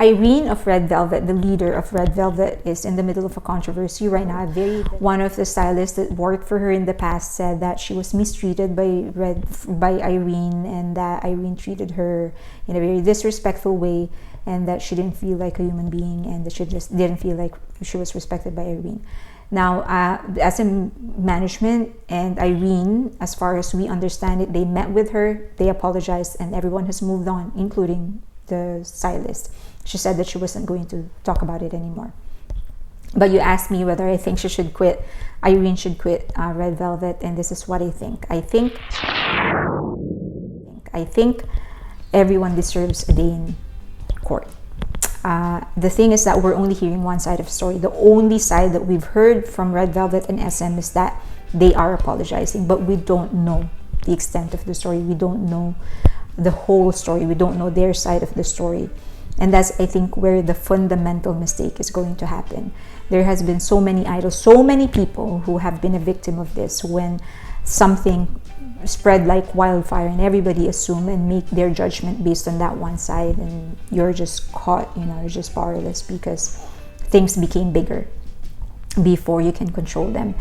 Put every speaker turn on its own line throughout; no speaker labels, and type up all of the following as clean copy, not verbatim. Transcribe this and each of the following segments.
Irene of Red Velvet, the leader of Red Velvet, is in the middle of a controversy right now. One of the stylists that worked for her in the past said that she was mistreated by Irene, and that Irene treated her in a very disrespectful way, and that she didn't feel like a human being, and that she just didn't feel like she was respected by Irene. Now, the SM management and Irene, as far as we understand it, they met with her, they apologized, and everyone has moved on, including the stylist. She said that she wasn't going to talk about it anymore. But you asked me whether I think she should quit. Irene should quit Red Velvet, and this is what I think. I think everyone deserves a day in court. The thing is that we're only hearing one side of the story. The only side that we've heard from Red Velvet and SM is that they are apologizing, but we don't know the extent of the story. We don't know the whole story. We don't know their side of the story. And that's, I think, where the fundamental mistake is going to happen. There has been so many idols, so many people who have been a victim of this, when something spread like wildfire and everybody assume and make their judgment based on that one side, and you're just caught, you're just powerless because things became bigger before you can control them.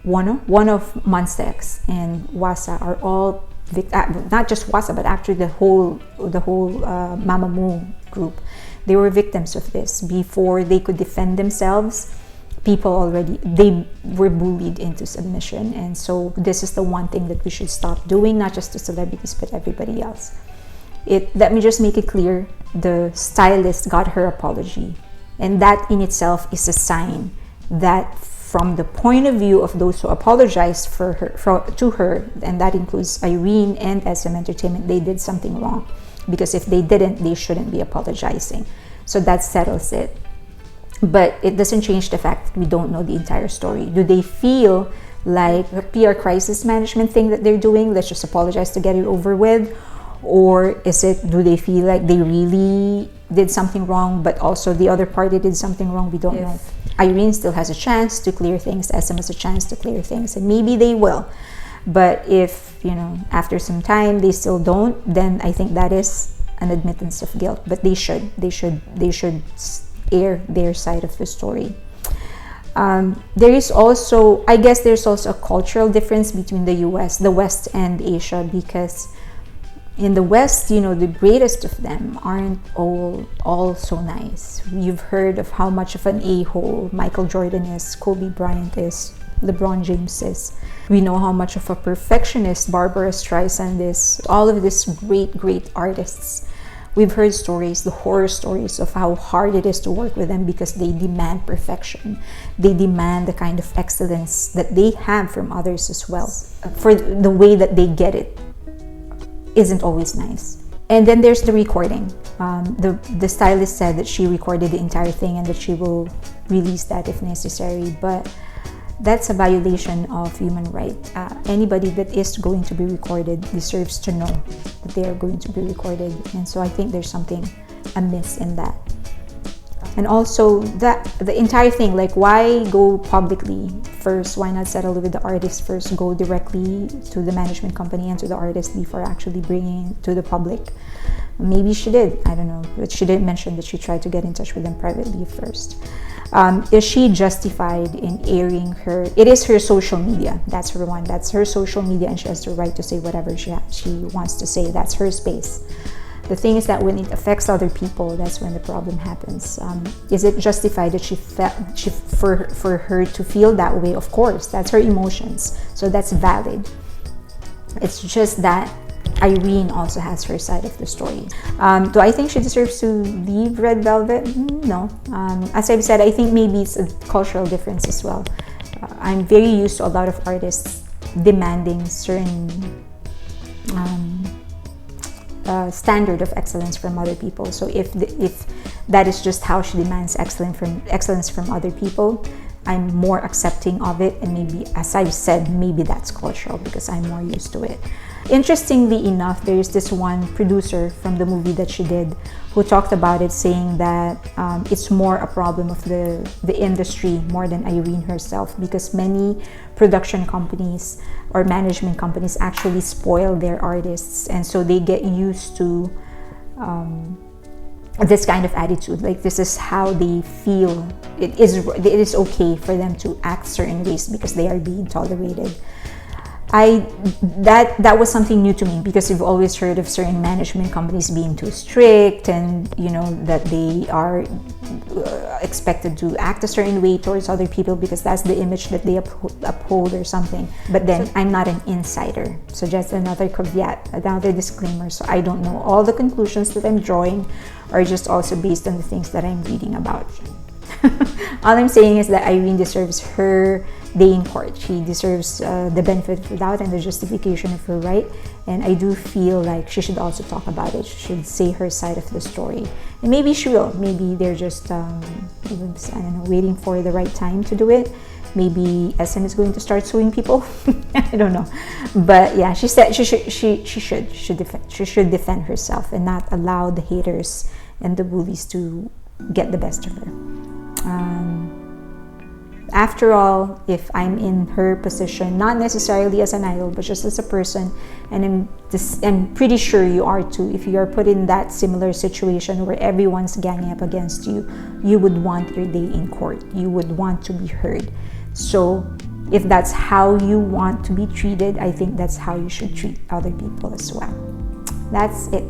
One of Monsta X and Wasa are all not just Wasa, but actually the whole mamamoo group. They were victims of this. Before they could defend themselves, they were bullied into submission. And so this is the one thing that we should stop doing, not just the celebrities but everybody else. Let me just make it clear, the stylist got her apology, and that in itself is a sign that, from the point of view of those who apologized to her, and that includes Irene and SM Entertainment, they did something wrong. Because if they didn't, they shouldn't be apologizing. So that settles it. But it doesn't change the fact that we don't know the entire story. Do they feel like a PR crisis management thing that they're doing? Let's just apologize to get it over with. Or do they feel like they really did something wrong, but also the other party did something wrong? We don't know. Irene still has a chance to clear things. SM has a chance to clear things, and maybe they will. But if, after some time they still don't, then I think that is an admittance of guilt. But they should air their side of the story. There's also a cultural difference between the West and Asia, because in the West, the greatest of them aren't all so nice. You've heard of how much of an a-hole Michael Jordan is, Kobe Bryant is, LeBron James is. We know how much of a perfectionist Barbara Streisand is. All of these great artists. We've heard stories, the horror stories of how hard it is to work with them because they demand perfection. They demand the kind of excellence that they have from others as well. For the way that they get it isn't always nice. And then there's the recording. The stylist said that she recorded the entire thing and that she will release that if necessary. But that's a violation of human rights. Anybody that is going to be recorded deserves to know that they are going to be recorded. And so I think there's something amiss in that. And also the entire thing, like, why go publicly first? Why not settle with the artist first? Go directly to the management company and to the artist before actually bringing it to the public. Maybe she did, I don't know, but she didn't mention that she tried to get in touch with them privately first. Is she justified in airing her? It is her social media. That's her one. That's her social media, and she has the right to say whatever she wants to say. That's her space. The thing is that when it affects other people, that's when the problem happens. Is it justified that for her to feel that way? Of course, that's her emotions, so that's valid. It's just that Irene also has her side of the story. Do I think she deserves to leave Red Velvet? No. As I've said, I think maybe it's a cultural difference as well. I'm very used to a lot of artists demanding certain standard of excellence from other people. So if that is just how she demands excellence from other people, I'm more accepting of it, and maybe, as I've said, maybe that's cultural because I'm more used to it. Interestingly enough, there is this one producer from the movie that she did who talked about it, saying that it's more a problem of the industry more than Irene herself, because many production companies or management companies actually spoil their artists, and so they get used to this kind of attitude, like this is how they feel. It is okay for them to act certain ways because they are being tolerated. That was something new to me, because you've always heard of certain management companies being too strict, and that they are expected to act a certain way towards other people because that's the image that they uphold or something. But then I'm not an insider, so just another caveat, another disclaimer. So I don't know. All the conclusions that I'm drawing are just also based on the things that I'm reading about. All I'm saying is that Irene deserves her day in court. She deserves the benefit of the doubt and the justification of her right. And I do feel like she should also talk about it. She should say her side of the story. And maybe she will. Maybe they're just, I don't know, waiting for the right time to do it. Maybe SM is going to start suing people. I don't know. But yeah, she said she should defend herself and not allow the haters and the bullies to get the best of her. After all, if I'm in her position, not necessarily as an idol, but just as a person, and I'm pretty sure you are too, if you are put in that similar situation where everyone's ganging up against you, you would want your day in court. You would want to be heard. So if that's how you want to be treated, I think that's how you should treat other people as well. That's it.